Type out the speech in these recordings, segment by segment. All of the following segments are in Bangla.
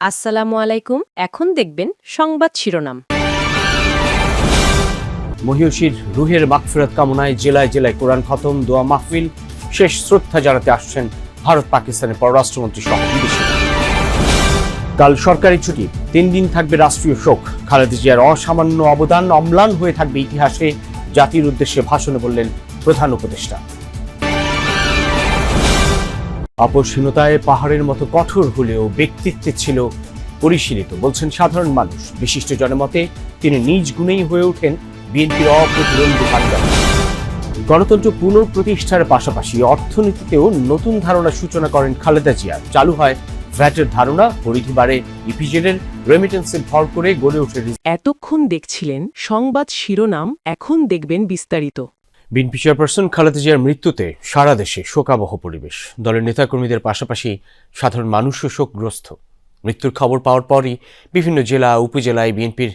আসসালামু আলাইকুম। এখন দেখবেন সংবাদ শিরোনাম। মহিয়সীর রুহের মাগফিরাত কামনায় জেলায় জেলায় কোরআন খতম, দোয়া মাহফিল, শেষ শ্রদ্ধা জানাতে আসছেন ভারত পাকিস্তানের পররাষ্ট্রমন্ত্রী সহ বিদেশিরা। কাল সরকারি ছুটি, 3 দিন থাকবে রাষ্ট্রীয় শোক। খালেদা জিয়ার অসামান্য অবদান অম্লান হয়ে থাকবে ইতিহাসে, জাতির উদ্দেশ্যে ভাষণে বললেন প্রধান উপদেষ্টা। আপসহীনতায় পাহাড়ের মতো কঠোর হলেও ব্যক্তিত্বে ছিল পরিশীলিত, বলছেন সাধারণ মানুষ। বিশিষ্ট জনমতে তিনি নিজ গুণেই হয়ে ওঠেন বিএনপির অপ্রতিদ্বন্দ্বী কাণ্ডারি। গণতন্ত্র পুনঃপ্রতিষ্ঠার পাশাপাশি অর্থনীতিতেও নতুন ধারণার সূচনা করেন খালেদা জিয়া। চালু হয় ভ্যাটের ধারণা, পরিধি বাড়ে ইপিজেডের, রেমিটেন্সে ভর করে গড়ে ওঠে। এতক্ষণ দেখছিলেন সংবাদ শিরোনাম, এখন দেখবেন বিস্তারিত। বিএনপি চেয়ারপারসন খালেদা জিয়ার মৃত্যুতে সারা দেশে শোকাবহ পরিবেশ। দলের নেতাকর্মীদের পাশাপাশি সাধারণ মানুষও শোকগ্রস্ত। মৃত্যুর খবর পাওয়ার পরই বিভিন্ন জেলা উপজেলায় বিএনপির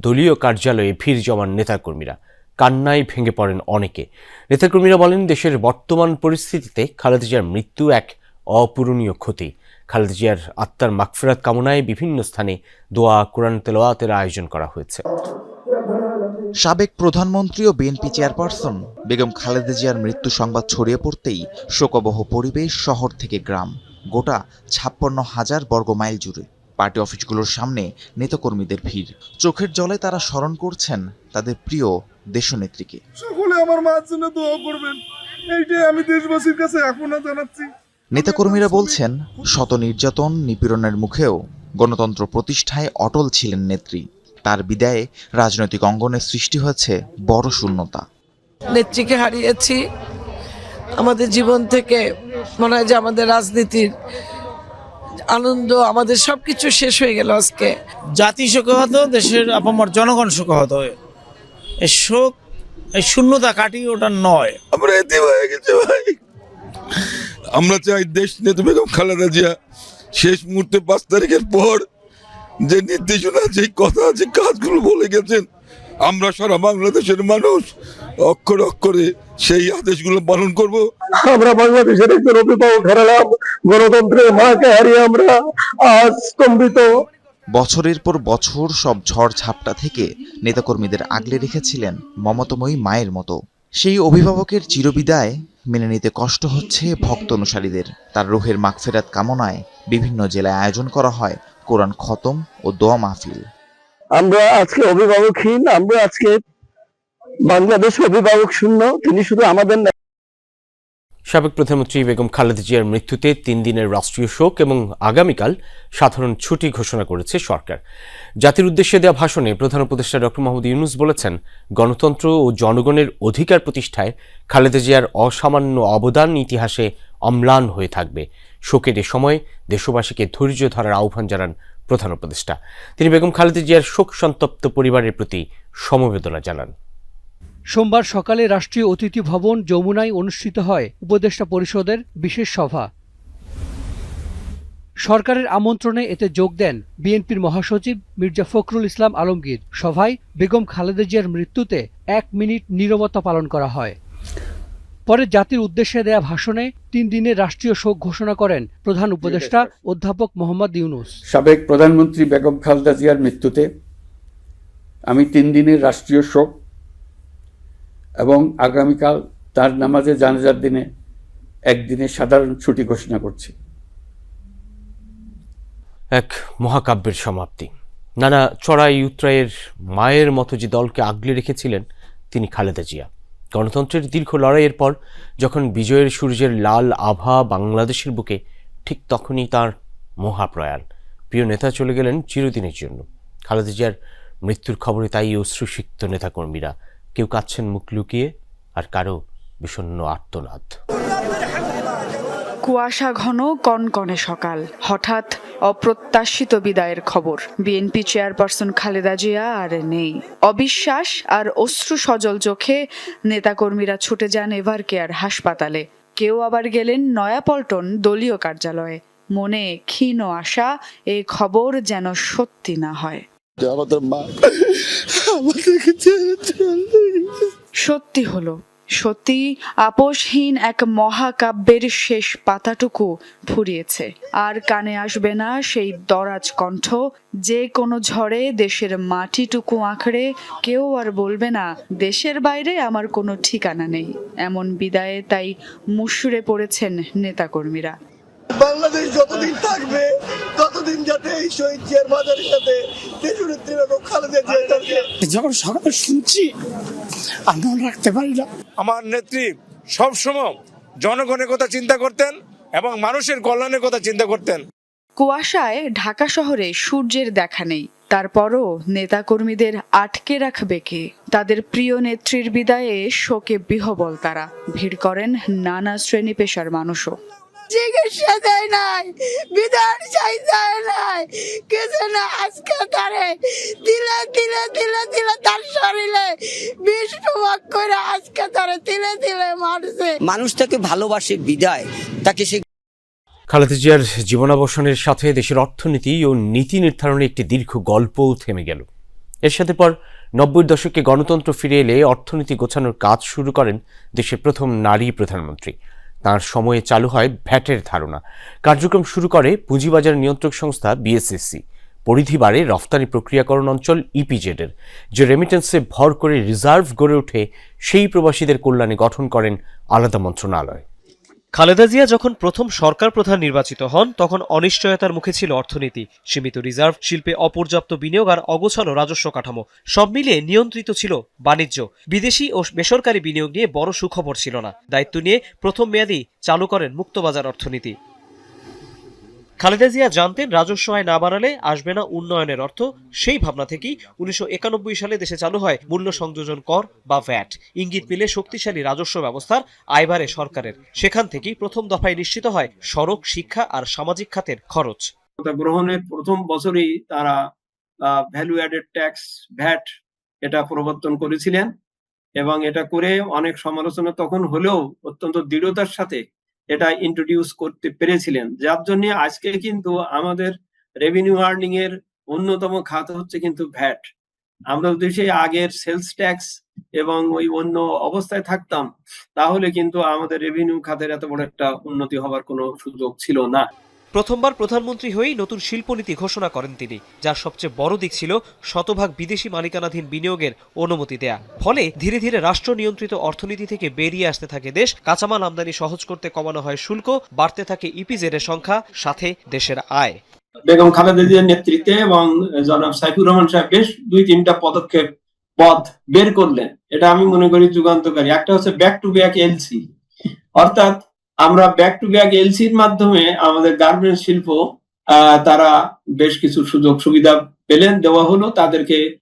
দলীয় কার্যালয়ে ভিড় জমান নেতাকর্মীরা। কান্নায় ভেঙে পড়েন অনেকে। নেতাকর্মীরা বলেন, দেশের বর্তমান পরিস্থিতিতে খালেদা জিয়ার মৃত্যু এক অপূরণীয় ক্ষতি। খালেদা জিয়ার আত্মার মাগফিরাত কামনায় বিভিন্ন স্থানে দোয়া, কোরআন তেলাওয়াতের আয়োজন করা হয়েছে। সাবেক প্রধানমন্ত্রী ও বিএনপি চেয়ারপারসন বেগম খালেদা জিয়ার মৃত্যু সংবাদ ছড়িয়ে পড়তেই শোকবহ পরিবেশ শহর থেকে গ্রাম, গোটা 56,000 বর্গমাইল জুড়ে। পার্টি অফিসগুলোর সামনে নেতাকর্মীদের ভিড়। চোখের জলে তারা স্মরণ করছেন তাদের প্রিয় দেশনেত্রীকে। সকলে আমার মার জন্য দোয়া করবেন, এইটাই আমি দেশবাসীর কাছে এখনো জানাচ্ছি। নেতাকর্মীরা বলছেন, শত নির্যাতন নিপীড়নের মুখেও গণতন্ত্র প্রতিষ্ঠায় অটল ছিলেন নেত্রী। তার বিদায়ে রাজনৈতিক অঙ্গনে সৃষ্টি হয়েছে বড় শূন্যতা। নেত্রীকে হারিয়েছি, আমাদের জীবন থেকে মনে হয় যে আমাদের রাজনীতির আনন্দ, আমাদের সবকিছু শেষ হয়ে গেল আজকে। জাতি শোকাহত, দেশের আপামর জনগণ শোকাহত। এই শোক, এই শূন্যতা কাটিয়ে ওটা নয়। আমরা এতে হয়ে গেছে ভাই। আমরা চাই দেশ নেত্রী বেগম খালেদা জিয়া শেষ মুহূর্তে 5 তারিখের পর যে নির্দেশনা, যে কথা, যে কাজগুলো বলে গেছেন, আমরা সারা বাংলাদেশের মানুষ অক্ষরে অক্ষরে সেই আদেশগুলো পালন করব। আমরা বাংলাদেশের একজন অভিভাবক হারালাম, গণতন্ত্রের মাকে হারিয়ে আমরা আজ স্তম্ভিত। বছরের পর বছর সব ঝড় ঝাপটা থেকে নেতাকর্মীদের আগলে রেখেছিলেন মমতাময়ী মায়ের মতো। সেই অভিভাবকের চিরবিদায় মেনে নিতে কষ্ট হচ্ছে ভক্ত অনুসারীদের। তার রুহের মাগফিরাত কামনায় বিভিন্ন জেলায় আয়োজন করা হয় কোরআন খতম ও দোয়া মাহফিল। আমরা আজকে অভিভাবকহীন, আমরা আজকে বাংলাদেশ অভিভাবক শূন্য। তিনি শুধু আমাদের না। সাবেক প্রধানমন্ত্রী বেগম খালেদা জিয়ার মৃত্যুতে 3 দিনের রাষ্ট্রীয় শোক এবং আগামীকাল সাধারণ ছুটি ঘোষণা করেছে সরকার। জাতির উদ্দেশ্যে দেওয়া ভাষণে প্রধান উপদেষ্টা ডক্টর মোহাম্মদ ইউনূস বলেছেন, গণতন্ত্র ও জনগণের অধিকার প্রতিষ্ঠায় খালেদা জিয়ার অসামান্য অবদান ইতিহাসে অম্লান হয়ে থাকবে। শোকের এ সময় দেশবাসীকে ধৈর্য ধরার আহ্বান জানান প্রধান উপদেষ্টা। তিনি বেগম খালেদা জিয়ার শোক সন্তপ্ত পরিবারের প্রতি সমবেদনা জানান। সোমবার সকালে রাষ্ট্রীয় অতিথি ভবন যমুনায় অনুষ্ঠিত হয় উপদেষ্টা পরিষদের বিশেষ সভা। সরকারের আমন্ত্রণে এতে যোগ দেন বিএনপির মহাসচিব মির্জা ফখরুল ইসলাম আলমগীর। সভায় বেগম খালেদা জিয়ার মৃত্যুতে 1 মিনিট নীরবতা পালন করা হয়। পরে জাতির উদ্দেশ্যে দেয়া ভাষণে 3 দিনের রাষ্ট্রীয় শোক ঘোষণা করেন প্রধান উপদেষ্টা অধ্যাপক মোহাম্মদ ইউনূস। সাবেক প্রধানমন্ত্রী বেগম খালেদা জিয়ার মৃত্যুতে আমি 3 দিনের রাষ্ট্রীয় শোক এবং আগামীকাল তার নামাজে জানাজার দিনে 1 দিনের সাধারণ ছুটি ঘোষণা করছি। এক মহাকাব্যের সমাপ্তি। নানা চড়াই উতরাইয়ের মায়ের মতো যে দলকে আগলে রেখেছিলেন তিনি খালেদা জিয়া। গণতন্ত্রের দীর্ঘ লড়াইয়ের পর যখন বিজয়ের সূর্যের লাল আভা বাংলাদেশের বুকে, ঠিক তখনই তার মহাপ্রয়াণ। প্রিয় নেতা চলে গেলেন চিরদিনের জন্য। খালেদা জিয়ার মৃত্যুর খবরে তাই অশ্রুসিক্ত নেতাকর্মীরা। কেউ কাঁদছেন মুখ লুকিয়ে, আর কারো বিষণ্ণ আর্তনাদ। কুয়াশা ঘন কনকনে সকাল, হঠাৎ অপ্রত্যাশিত বিদায়ের খবর। বিএনপি চেয়ারপারসন খালেদা জিয়া আর নেই। অবিশ্বাস আর অশ্রু সজল চোখে নেতাকর্মীরা ছুটে যান এভারকেয়ার হাসপাতালে। কেউ আবার গেলেন নয়াপল্টন দলীয় কার্যালয়ে। মনে ক্ষীণ আশা এ খবর যেন সত্যি না হয়। আমাদের মা আমাদেরকে ছেড়ে চলে গেছে। সত্যি হলো, সত্যি আপোষহীন এক মহাকাব্যের শেষ পাতাটুকু ফুরিয়েছে। আর কানে আসবে না সেই দরাজ কণ্ঠ, যে কোনো ঝড়ে দেশের মাটিটুকু আঁকড়ে কেউ আর বলবে না দেশের বাইরে আমার কোনো ঠিকানা নেই। এমন বিদায়ে তাই মুষড়ে পড়েছেন নেতাকর্মীরা। বাংলাদেশ যতদিন থাকবে ততদিন যাতে এই শহীদ জিয়ার মাজারের সাথে দেশনেত্রী বেগম খালেদা জিয়া, যখন সকালে শুনছি আমি রাখতে পারি না। আমার নেত্রী সবসময় জনগণের কথা চিন্তা করতেন এবং মানুষের কল্যাণের কথা চিন্তা করতেন। কুয়াশায় ঢাকা শহরে সূর্যের দেখা নেই, তারপরও নেতাকর্মীদের আটকে রাখবে কে? তাদের প্রিয় নেত্রীর বিদায়ে শোকে বিহ্বল তারা। ভিড় করেন নানা শ্রেণী পেশার মানুষও। চিকিৎসা দেয় নাই, বিধান চাই দেয় নাই, কিছু না। আজকে তারে তিলে তিলে তিলে তিলে তার শরীরে বিষ প্রয়োগ করে আজকে তারে তিলে তিলে মারছে। মানুষ তাকে ভালোবাসে বিদায় তাকে সে খালেদা জিয়ার জীবনাবসানের সাথে দেশের অর্থনীতি ও নীতি নির্ধারণে একটি দীর্ঘ গল্পও থেমে গেল। এর সাথে পর ৯০-এর দশকে গণতন্ত্র ফিরে এলে অর্থনীতি গোছানোর কাজ শুরু করেন দেশের প্রথম নারী প্রধানমন্ত্রী। তার সময়ে চালু হয় ভ্যাটের ধারণা। কার্যক্রম শুরু করে পুঁজিবাজার নিয়ন্ত্রক সংস্থা বিএসইসি। পরিধি বাড়ে রফতানি প্রক্রিয়াকরণ অঞ্চল ইপিজেডের, যে রেমিটেন্সে ভর করে রিজার্ভ গড়ে ওঠে সেই প্রবাসীদের কল্যাণে গঠন করেন আলাদা মন্ত্রণালয়। খালেদা জিয়া যখন প্রথম সরকার প্রধান নির্বাচিত হন তখন অনিশ্চয়তার মুখে ছিল অর্থনীতি। সীমিত রিজার্ভ, শিল্পে অপর্যাপ্ত বিনিয়োগ আর অগোছালো রাজস্ব কাঠামো, সব মিলিয়ে নিয়ন্ত্রিত ছিল বাণিজ্য। বিদেশি ও বেসরকারি বিনিয়োগ নিয়ে বড় সুখবর ছিল না। দায়িত্ব নিয়ে প্রথম মেয়াদেই চালু করেন মুক্তবাজার অর্থনীতি। খালেদা জিয়া জানতেন রাজস্ব আয় না বাড়ালে আসবে না উন্নয়নের অর্থ। সেই ভাবনা থেকেই ১৯৯১ সালে দেশে চালু হয় মূল্য সংযোজন কর বা ভ্যাট। ইঙ্গিত মিলে শক্তিশালী রাজস্ব ব্যবস্থার আয় বাড়ে সরকারের। সেখান থেকেই প্রথম দফায় নিশ্চিত হয় সড়ক, শিক্ষা আর সামাজিক খাতের খরচ গ্রহণের প্রথম বছরেই তারা ভ্যালু অ্যাডেড ট্যাক্স ভ্যাট এটা প্রবর্তন করেছিলেন এবং এটা করে অনেক সমালোচনা তখন হলেও অত্যন্ত দৃঢ়তার সাথে এটা ইন্ট্রোডিউস করতে পেরেছিলেন, যার জন্য আজকে কিন্তু আমাদের রেভিনিউ আর্নিং এর অন্যতম খাত হচ্ছে কিন্তু ভ্যাট। আমরা যদি সেই আগের সেলস ট্যাক্স এবং ওই অন্য অবস্থায় থাকতাম তাহলে কিন্তু আমাদের রেভিনিউ খাতের এত বড় একটা উন্নতি হওয়ার কোনো সুযোগ ছিল না। প্রথমবার প্রধানমন্ত্রী হয়েই নতুন শিল্পনীতি ঘোষণা করেন তিনি, যার সবচেয়ে বড় দিক ছিল শতভাগ বিদেশি মালিকানাধীন বিনিয়োগের অনুমতি দেয়া। ফলে ধীরে ধীরে রাষ্ট্র নিয়ন্ত্রিত অর্থনীতি থেকে বেরিয়ে আসতে থাকে দেশ। কাঁচামাল আমদানি সহজ করতে কমানো হয় শুল্ক, বাড়তে থাকে ইপিজেড এর সংখ্যা, সাথে দেশের আয়। বেগম খালেদা জিয়ার নেতৃত্বে এবং জনাব সাইফুর রহমান সাহেব বেশ ২-৩টা পদ বের করলেন। এটা আমি মনে করি যুগান্তকারী। একটা হচ্ছে ব্যাক টু ব্যাক এলসি, অর্থাৎ আমরা ব্যাক টু ব্যাক এলসির মাধ্যমে আমাদের গার্মেন্টস শিল্প তারা বেশ কিছু সুযোগ সুবিধা পেলেন, দেওয়া হলো তাদেরকে